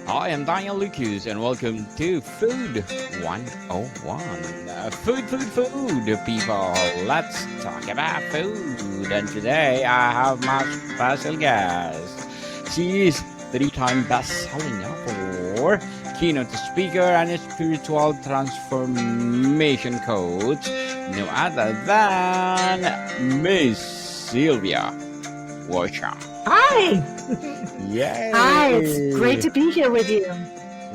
Hi, I'm Daniel Lucas, and welcome to Food 101. Food, people. Let's talk about food. And today I have my special guest. She is three-time best-selling author, keynote speaker, and a spiritual transformation coach. No other than Miss Sylvia Worsham. Hi. Hi, it's great Yay! to be here with you.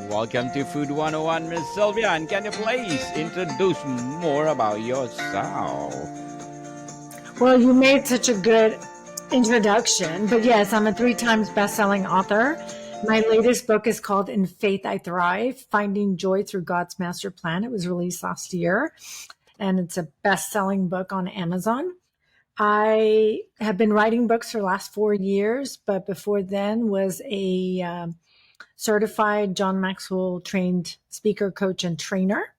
Welcome to Food 101, Miss Sylvia. And can you please introduce more about yourself? Well, you made such a good introduction, but yes, I'm a 3 times best-selling author. My latest book is called In Faith I Thrive, Finding Joy Through God's Master Plan. It was released last year, and it's a best-selling book on Amazon. I have been writing books for the last 4 years, but before then was a certified John Maxwell trained speaker, coach, and trainer.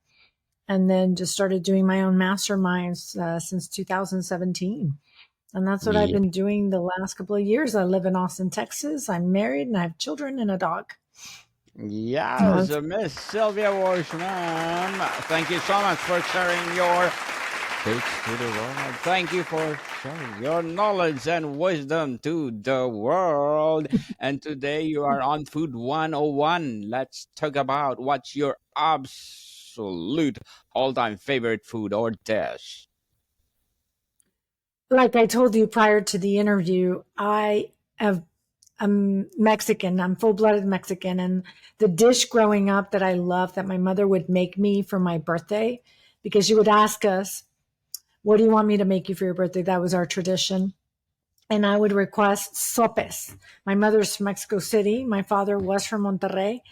And then just started doing my own masterminds since 2017. And that's what I've been doing the last couple of years. I live in Austin, Texas. I'm married and I have children and a dog. Yes, Miss Sylvia Worsham. Thank you so much for sharing your tips to the world. Thank you for sharing your knowledge and wisdom to the world. And today you are on Food 101. Let's talk about what's your absolute all-time favorite food or dish. Like I told you prior to the interview, I'm Mexican. I'm full-blooded Mexican. And the dish growing up that I loved that my mother would make me for my birthday, because she would ask us, what do you want me to make you for your birthday? That was our tradition. And I would request sopes. My mother's from Mexico City. My father was from Monterrey.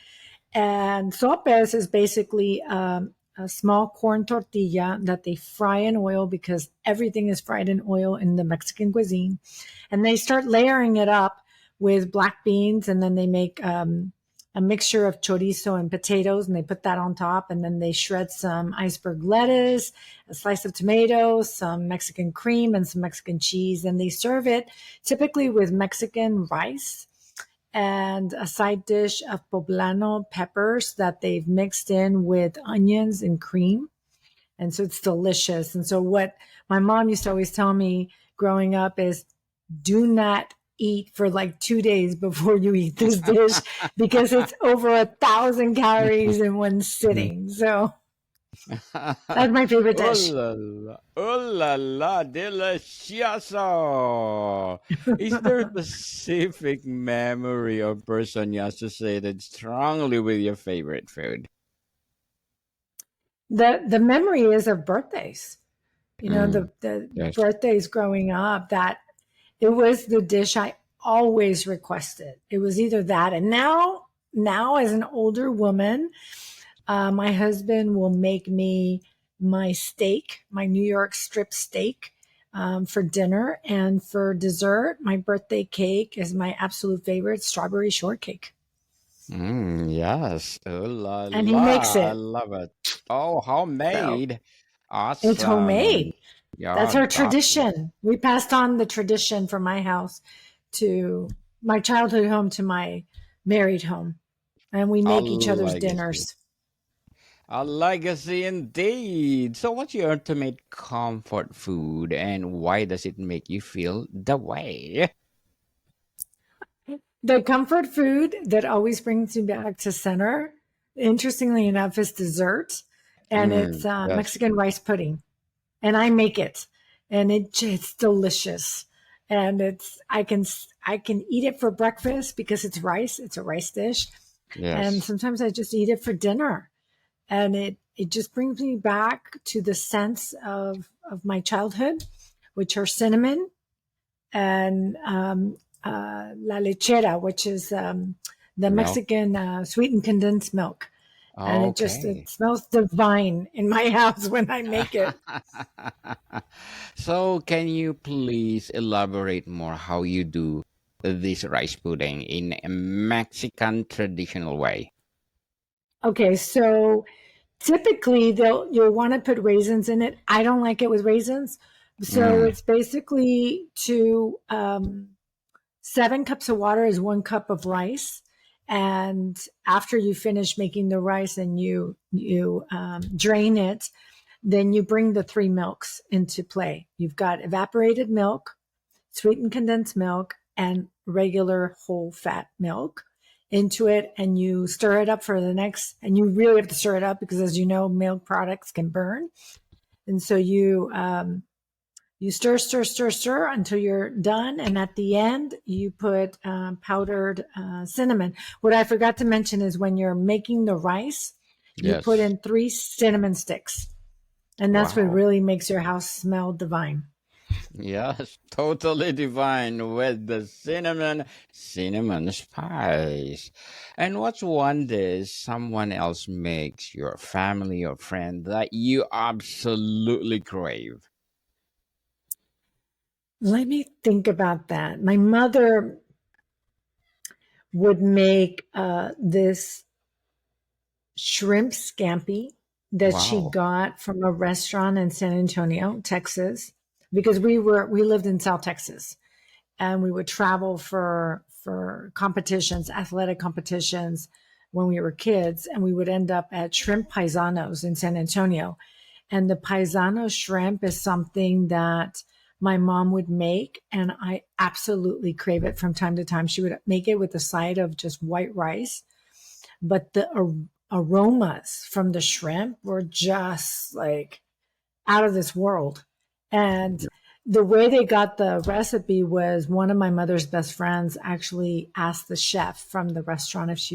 And sopes is basically a small corn tortilla that they fry in oil, because everything is fried in oil in the Mexican cuisine. And they start layering it up with black beans, and then they make a mixture of chorizo and potatoes, and they put that on top, and then they shred some iceberg lettuce, a slice of tomato, some Mexican cream, and some Mexican cheese. And they serve it typically with Mexican rice and a side dish of poblano peppers that they've mixed in with onions and cream. And so it's delicious. And so what my mom used to always tell me growing up is, do not eat for like 2 days before you eat this dish, because it's over 1,000 calories in one sitting. So that's my favorite dish. Oh la la, delicioso. Is there a specific memory or person you associated strongly with your favorite food? The memory is of birthdays. You know, the Yes. birthdays growing up, that it was the dish I always requested. It was either that, and now as an older woman, my husband will make me my steak, my New York strip steak, for dinner. And for dessert, my birthday cake is my absolute favorite, strawberry shortcake. Yes. Oh la And he la. makes I it. love it. Oh, So homemade. it's Awesome. homemade. Yeah, That's our that. tradition. We passed on the tradition from my house to my childhood home to my married home. And we A make each other's legacy. dinners. A legacy indeed. So, what's your ultimate comfort food and why does it make you feel the way? The comfort food that always brings me back to center, interestingly enough, is dessert. And it's Yes. Mexican rice pudding. And I make it. And it's delicious. And I can eat it for breakfast because it's rice. It's a rice dish. And Yes. sometimes I just eat it for dinner. And it just brings me back to the sense of my childhood, which are cinnamon and la lechera, which is the Milk. Mexican sweetened condensed milk. And it Okay. smells divine in my house when I make it. So, can you please elaborate more how you do this rice pudding in a Mexican traditional way? Okay, so typically you'll want to put raisins in it. I don't like it with raisins. So Mm, it's basically 7 cups of water is 1 cup of rice. And after you finish making the rice and you drain it, then you bring the three milks into play. You've got evaporated milk, sweetened condensed milk, and regular whole fat milk into it, and you stir it up for the next, and you really have to stir it up because, as you know, milk products can burn. And so you stir until you're done. And at the end, you put powdered cinnamon. What I forgot to mention is when you're making the rice, you put Yes. in 3 cinnamon sticks. And that's what Wow. really makes your house smell divine. Yes, totally divine with the cinnamon spice. And what's one dish someone else makes, your family or friend, that you absolutely crave? Let me think about that. My mother would make this shrimp scampi that she Wow. got from a restaurant in San Antonio, Texas, because we lived in South Texas, and we would travel for competitions, athletic competitions when we were kids, and we would end up at Shrimp Paisanos in San Antonio. And the paisano shrimp is something that my mom would make, and I absolutely crave it from time to time. She would make it with a side of just white rice, but the aromas from the shrimp were just like out of this world. And the way they got the recipe was one of my mother's best friends actually asked the chef from the restaurant if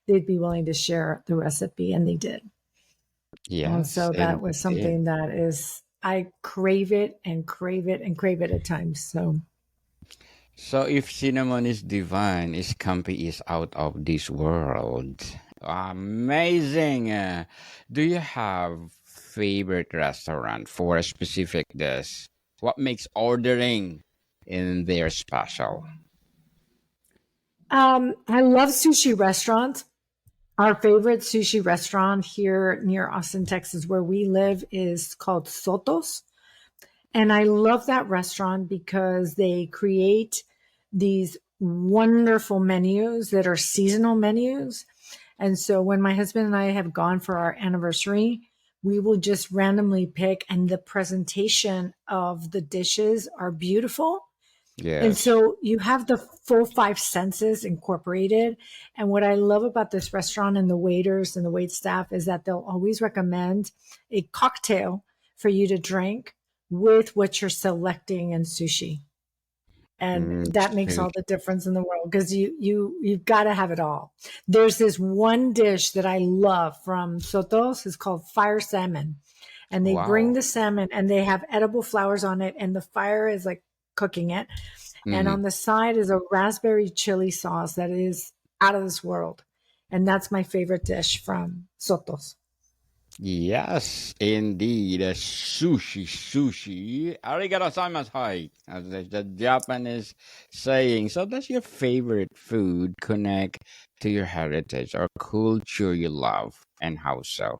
they'd be willing to share the recipe, and they did. And Yes, so that was indeed. something that is, I crave it and crave it and crave it at times. So, So if cinnamon is divine, scampi is out of this world. Amazing. Do you have favorite restaurant for a specific dish? What makes ordering in there special? I love sushi restaurants. Our favorite sushi restaurant here near Austin, Texas, where we live, is called Sotos. And I love that restaurant because they create these wonderful menus that are seasonal menus. And so when my husband and I have gone for our anniversary, we will just randomly pick, and the presentation of the dishes are beautiful. And Yes. so you have the full 5 senses incorporated. And what I love about this restaurant and the waiters and the wait staff is that they'll always recommend a cocktail for you to drink with what you're selecting in sushi. And that makes all the Sushi. difference in the world because you've got to have it all. There's this one dish that I love from Sotos. It's called fire salmon, and they bring Wow. the salmon and they have edible flowers on it, and the fire is like cooking it. And Mhm. on the side is a raspberry chili sauce that is out of this world. And that's my favorite dish from Sotos. Yes, indeed. Sushi. Arigato gozaimasu. As the Japanese saying. So, does your favorite food connect to your heritage or culture you love, and how so?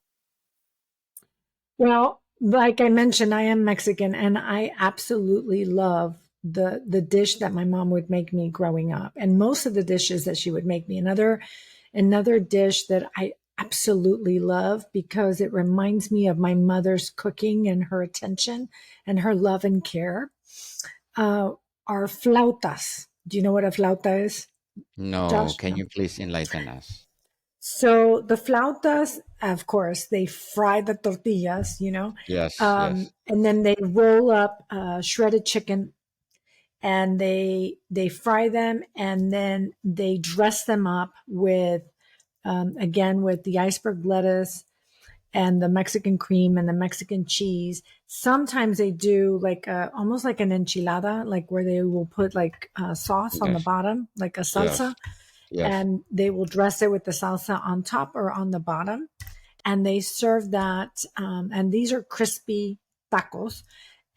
Well, like I mentioned, I am Mexican, and I absolutely love the dish that my mom would make me growing up, and most of the dishes that she would make me. Another dish that I absolutely love because it reminds me of my mother's cooking and her attention and her love and care uh, are flautas. Do you know what a flauta is, No, Josh? can No. you please enlighten us? So the flautas, of course, they fry the tortillas, Yes, yes. and then they roll up shredded chicken, and they fry them, and then they dress them up with again with the iceberg lettuce and the Mexican cream and the Mexican cheese. Sometimes they do like almost like an enchilada, like where they will put like sauce on the Yes, bottom, like a yes, salsa, yes. and they will dress it with the salsa on top or on the bottom. And they serve that, and these are crispy tacos,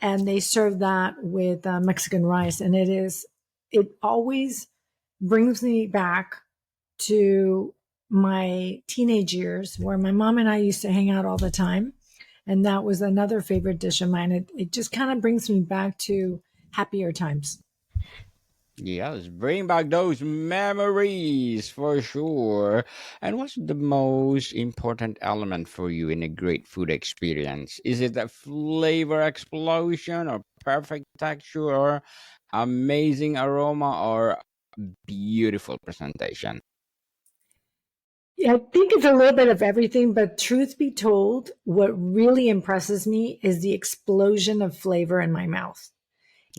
and they serve that with Mexican rice. And it always brings me back to my teenage years where my mom and I used to hang out all the time. And that was another favorite dish of mine. It just kind of brings me back to happier times. Yes, bring back those memories for sure. And what's the most important element for you in a great food experience? Is it a flavor explosion or perfect texture or amazing aroma or beautiful presentation? Yeah, I think it's a little bit of everything, but truth be told, what really impresses me is the explosion of flavor in my mouth.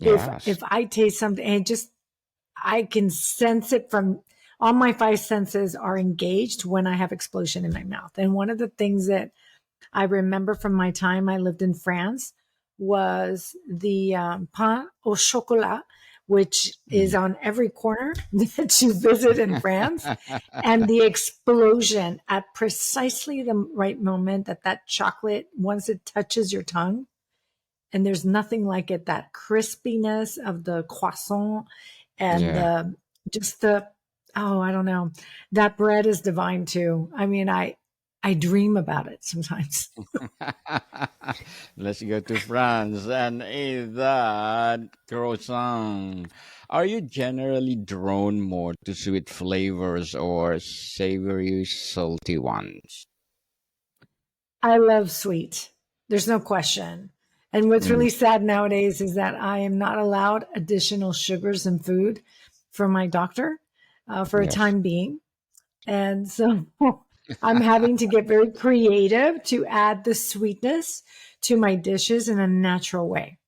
If Yes. I taste something and just I can sense it from all my five senses are engaged when I have explosion in my mouth. And one of the things that I remember from my time I lived in France was the pain au chocolat, which is Mm. on every corner that you visit in France. And the explosion at precisely the right moment that that chocolate, once it touches your tongue, and there's nothing like it, that crispiness of the croissant and Yeah. just the, oh, I don't know, that bread is divine too. I mean, I dream about it sometimes. Let's go to France and eat that croissant. Are you generally drawn more to sweet flavors or savory, salty ones? I love sweet. There's no question. And what's Mm, really sad nowadays is that I am not allowed additional sugars in food from my doctor for a yes. time being. And so I'm having to get very creative to add the sweetness to my dishes in a natural way.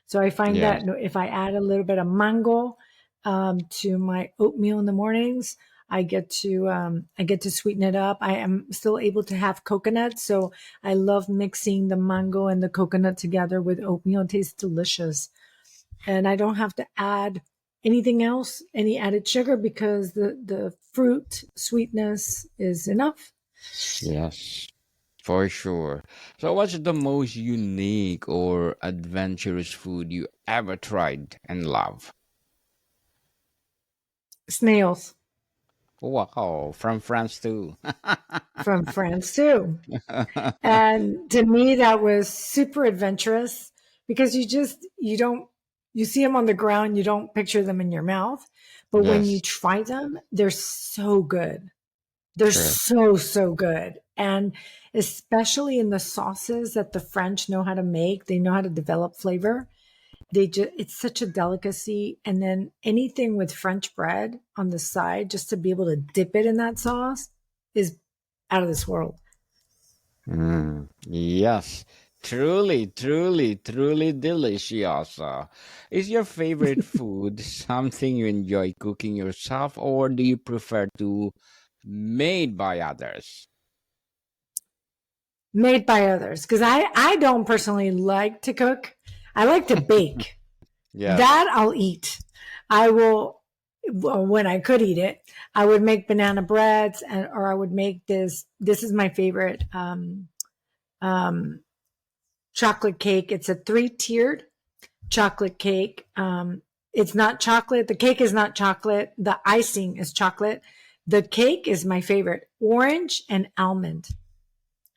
So I find Yes. that if I add a little bit of mango to my oatmeal in the mornings, I get to sweeten it up. I am still able to have coconut, so I love mixing the mango and the coconut together with oatmeal. It tastes delicious, and I don't have to add anything else, any added sugar, because the fruit sweetness is enough. Yes. For sure. So, what's the most unique or adventurous food you ever tried and love? Snails Wow, from France too. from France too. And to me, that was super adventurous because you don't, you see them on the ground, you don't picture them in your mouth. But when you Yes, try them, they're so good. They're true. so good. And especially in the sauces that the French know how to make, they know how to develop flavor. It's such a delicacy. And then anything with French bread on the side, just to be able to dip it in that sauce is out of this world. Mm, yes, truly delicious. Is your favorite food something you enjoy cooking yourself, or do you prefer to made by others? Made by others, because I don't personally like to cook. I like to bake. Yes. That I'll eat. I will, well, when I could eat it, I would make banana breads, and or I would make this is my favorite um chocolate cake. It's a three-tiered chocolate cake. It's not chocolate. The cake is not chocolate. The icing is chocolate. The cake is my favorite, orange and almond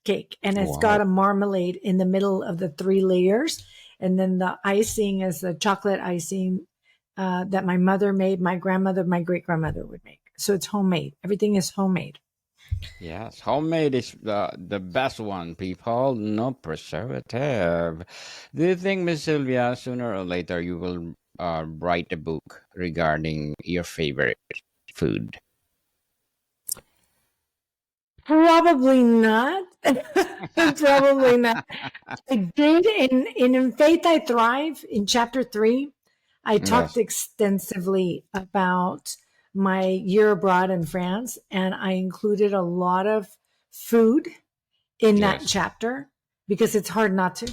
cake, and it's got Wow. a marmalade in the middle of the three layers, and then the icing is the chocolate icing that my mother made, my grandmother, my great grandmother would make. So it's homemade. Everything is homemade. Yes, homemade is the best one, people. No preservative. Do you think, Miss Sylvia, sooner or later you will write a book regarding your favorite food? Probably not. Probably not. I did in Faith I Thrive in chapter 3. I talked Yes, extensively about my year abroad in France, and I included a lot of food in that yes, chapter because it's hard not to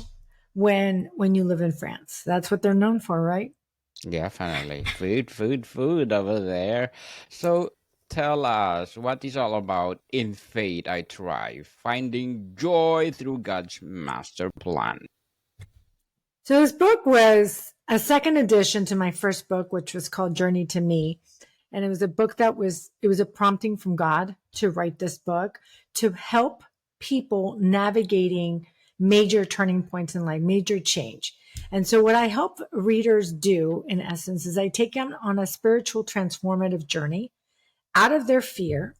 when you live in France. That's what they're known for, right? definitely. Food over there. So tell us what is all about in Faith I Thrive, finding joy through God's master plan. So this book was a second edition to my first book, which was called Journey to Me. And it was a book it was a prompting from God to write this book to help people navigating major turning points in life, major change. And so what I help readers do, in essence, is I take them on a spiritual transformative journey out of their fear.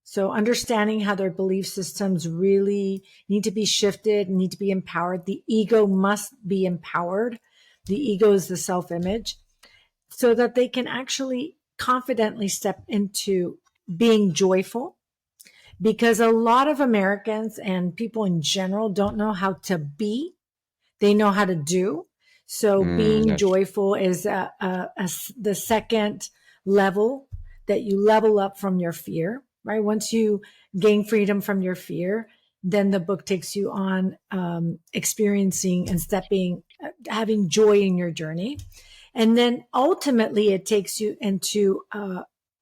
So understanding how their belief systems really need to be shifted, need to be empowered. The ego must be empowered. The ego is the self-image, so that they can actually confidently step into being joyful. Because a lot of Americans and people in general don't know how to be, they know how to do. So being Yes. joyful is the second level that you level up from your fear, right? Once you gain freedom from your fear, then the book takes you on experiencing and having joy in your journey. And then ultimately it takes you into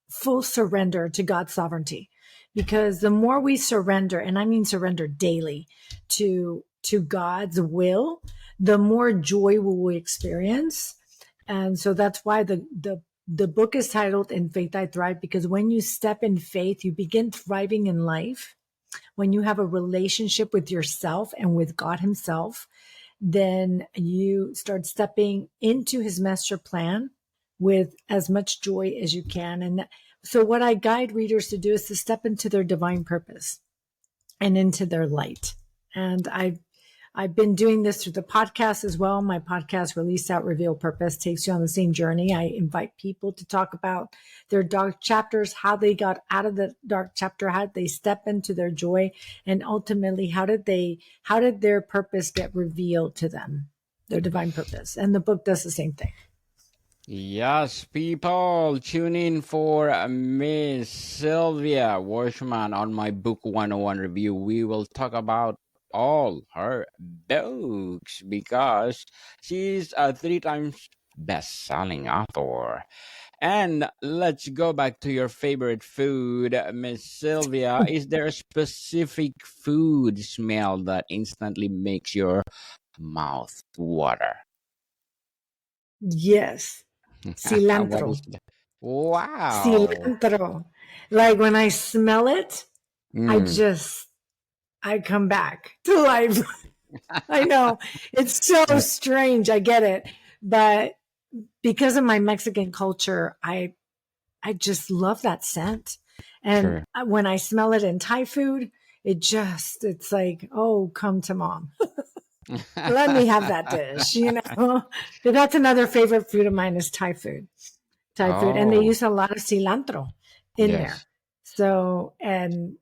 full surrender to God's sovereignty. Because the more we surrender, and I mean surrender daily to God's will, the more joy will we experience. And so that's why the book is titled In Faith I Thrive, because when you step in faith, you begin thriving in life. When you have a relationship with yourself and with God himself, then you start stepping into his master plan with as much joy as you can. And so what I guide readers to do is to step into their divine purpose and into their light. And I've been doing this through the podcast as well. My podcast, Release Out, Reveal Purpose, takes you on the same journey. I invite people to talk about their dark chapters, how they got out of the dark chapter, how did they step into their joy, and ultimately, how did their purpose get revealed to them, their divine purpose. And the book does the same thing. Yes, people, tune in for Miss Sylvia Worsham on my Book 101 review. We will talk about all her books because she's a 3 times best-selling author. And let's go back to your favorite food, Miss Sylvia. Is there a specific food smell that instantly makes your mouth water? Yes. What Cilantro. is that? Wow. Cilantro. Like when I smell it, Mm, I come back to life. I know it's so strange. I get it. But because of my Mexican culture, I just love that scent. And sure. when I smell it in Thai food, it's like, oh, come to mom. Let me have that dish, you know? But that's another favorite food of mine is Thai food. Thai food. And they Oh, use a lot of cilantro in there. yes, So, and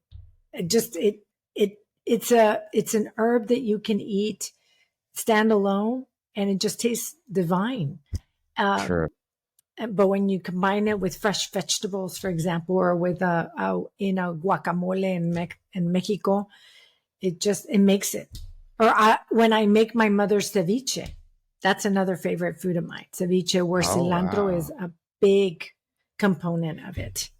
it just, it's an herb that you can eat standalone and it just tastes divine. sure. Um, but when you combine it with fresh vegetables, for example, or with guacamole in Mexico, it makes it. Or when I make my mother's ceviche, that's another favorite food of mine. Ceviche, where Oh, cilantro is wow. a big component of it.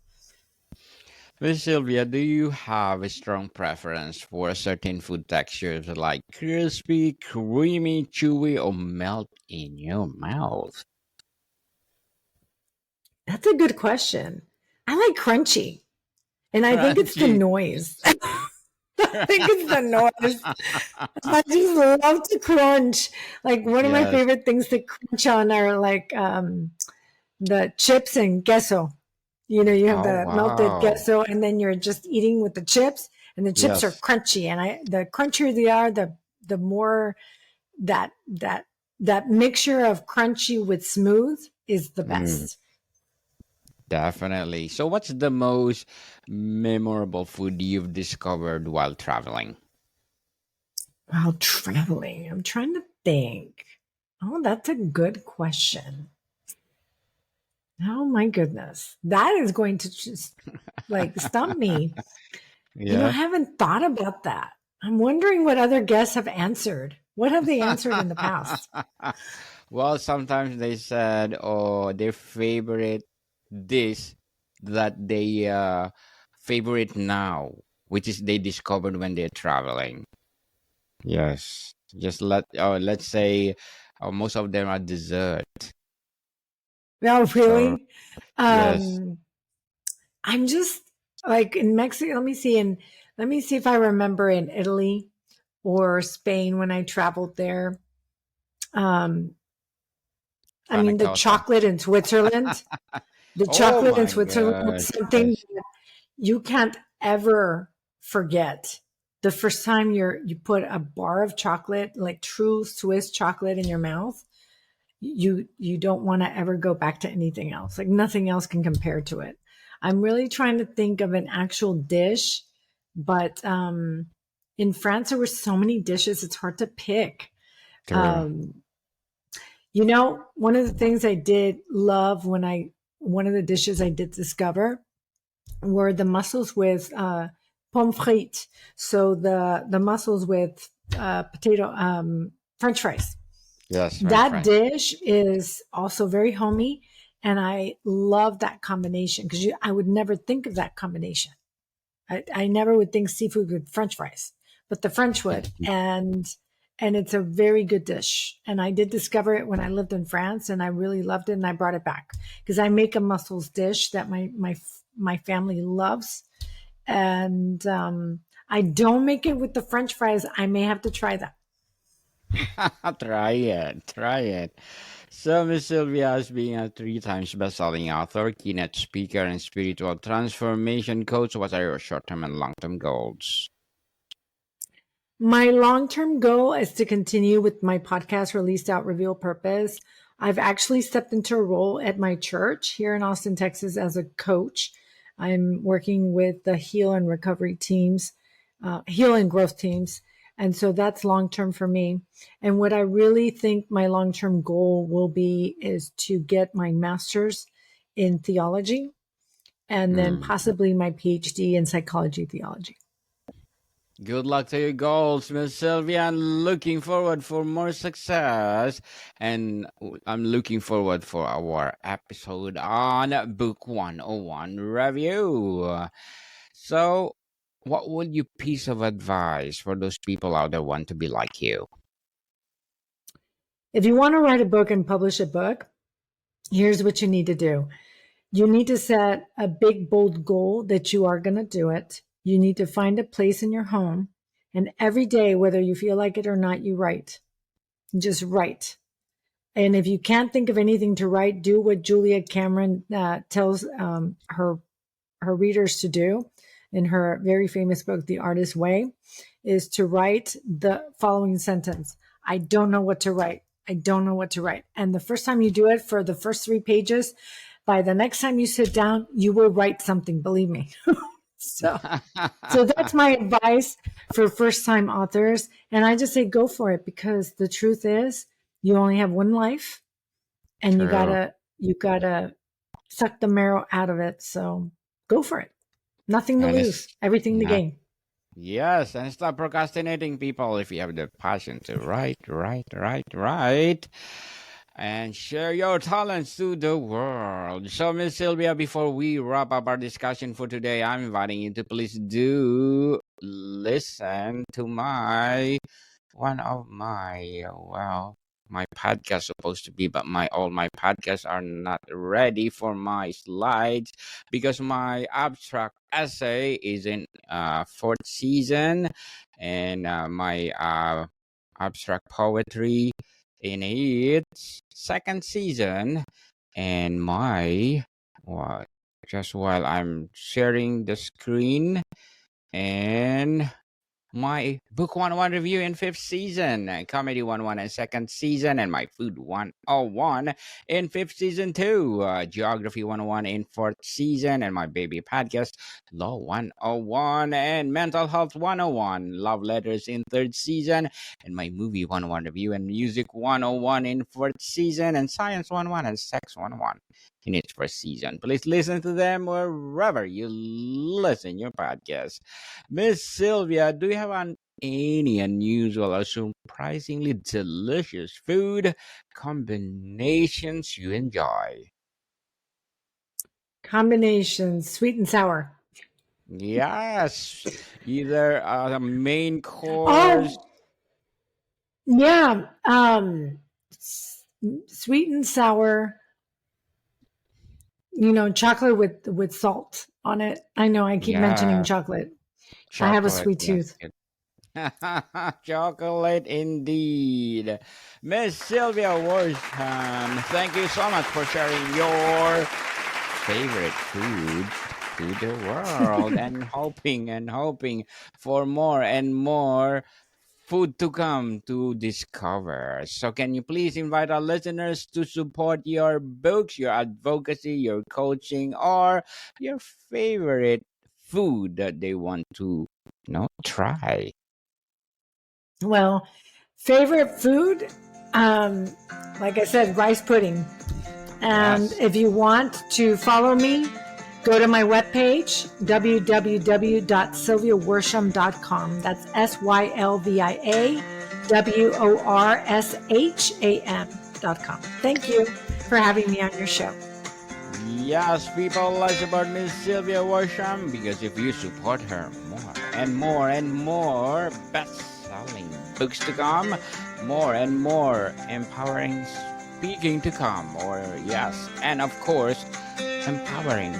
Miss Sylvia, do you have a strong preference for a certain food textures like crispy, creamy, chewy, or melt in your mouth? That's a good question. I like crunchy, and I think it's the Crunchy. noise. I think it's the noise. I just love to crunch. Like one of my Yes. favorite things to crunch on are like the chips and queso. You know, you have Oh, the melted wow. queso, and then you're just eating with the chips, and the chips are Yes. crunchy. And the crunchier they are, the more that that that mixture of crunchy with smooth is the Mm, best. definitely. So, what's the most memorable food you've discovered while traveling? While traveling, I'm trying to think. Oh, that's a good question. Oh my goodness. That is going to just like stump me. You know, I Yeah. haven't thought about that. I'm wondering what other guests have answered. What have they answered in the past? Well, sometimes they said, oh, their favorite dish that they favorite now, which is they discovered when they're traveling. Yes. Just let's say most of them are dessert. Oh, So, really? yes. Um, I'm just like in Mexico. Let me see if I remember in Italy or Spain when I traveled there. I mean, the Panacotta. chocolate in Switzerland, the Oh chocolate in my Switzerland was something goodness. you can't ever forget. The first time you put a bar of chocolate, like true Swiss chocolate in your mouth, you don't want to ever go back to anything else. Like nothing else can compare to it. I'm really trying to think of an actual dish, but in France there were so many dishes, it's hard to pick. True. Um, one of the things I did love one of the dishes I did discover were the mussels with pommes frites. So the mussels with potato French fries. Yes, French That fries. dish is also very homey, and I love that combination because I would never think of that combination. I never would think seafood with French fries, but the French would, and it's a very good dish. And I did discover it when I lived in France, and I really loved it, and I brought it back because I make a mussels dish that my family loves, and I don't make it with the French fries. I may have to try that. Try it. Try it. So, Miss Sylvia, as being a three times best-selling author, keynote speaker, and spiritual transformation coach, what are your short-term and long-term goals? My long-term goal is to continue with my podcast, Released Out, Reveal Purpose. I've actually stepped into a role at my church here in Austin, Texas as a coach. I'm working with the heal and recovery teams, heal and growth teams. And so that's long-term for me. And what I really think my long-term goal will be is to get my master's in theology and then Hmm. possibly my PhD in psychology theology. Good luck to your goals, Miss Sylvia. I'm looking forward for more success, and I'm looking forward for our episode on Book 101 review. So, what would you piece of advice for those people out there want to be like you? If you want to write a book and publish a book, here's what you need to do. You need to set a big, bold goal that you are going to do it. You need to find a place in your home. And every day, whether you feel like it or not, you write. Just write. And if you can't think of anything to write, do what Julia Cameron tells her readers to do in her very famous book, The Artist's Way, is to write the following sentence. I don't know what to write. I don't know what to write. And the first time you do it for the first 3 pages, by the next time you sit down, you will write something, believe me. so that's my advice for first time authors. And I just say go for it because the truth is you only have one life and you True. gotta suck the marrow out of it. So go for it. Nothing to And it's lose, everything to not, gain. yes, and stop procrastinating, people. If you have the passion to write, and share your talents to the world. So, Miss Sylvia, before we wrap up our discussion for today, I'm inviting you to please do listen to one of my my podcast supposed to be, but all my podcasts are not ready for my slides because my abstract essay is in fourth season, and my abstract poetry in its second season, and my well, just while I'm sharing the screen, and my book 101 review in fifth season, comedy 101 in second season, and my food 101 in fifth season too, geography 101 in fourth season, and my baby podcast law 101 and mental health 101 love letters in third season, and my movie 101 review and music 101 in fourth season, and science 101 and sex 101 in its first season. Please listen to them wherever you listen your podcast. Miss Sylvia, do you have any unusual or surprisingly delicious food combinations you enjoy? Combinations, sweet and sour. Yes, either a main course. Oh, yeah. Sweet and sour, chocolate with salt on it. I know I keep mentioning Yeah, chocolate. I have a chocolate. sweet Yes. tooth. Chocolate indeed. Miss Sylvia Worsham, thank you so much for sharing your favorite food to the world and hoping for more and more food to come to discover. So, can you please invite our listeners to support your books, your advocacy, your coaching, or your favorite food that they want to, try? Well, favorite food, um, like I said, rice pudding. And Yes. if you want to follow me, go to my webpage, www.sylviaworsham.com. That's SylviaWorsham.com. Thank you for having me on your show. Yes, people, let's about Miss Sylvia Worsham because if you support her more and more and more best-selling books to come, more and more empowering speaking to come, or yes, and of course, empowering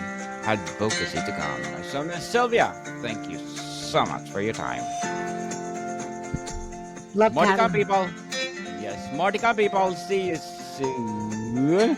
advocacy to come. So, Miss Sylvia, thank you so much for your time. Love More to come, having me. people. Yes, more to come, people. See you soon.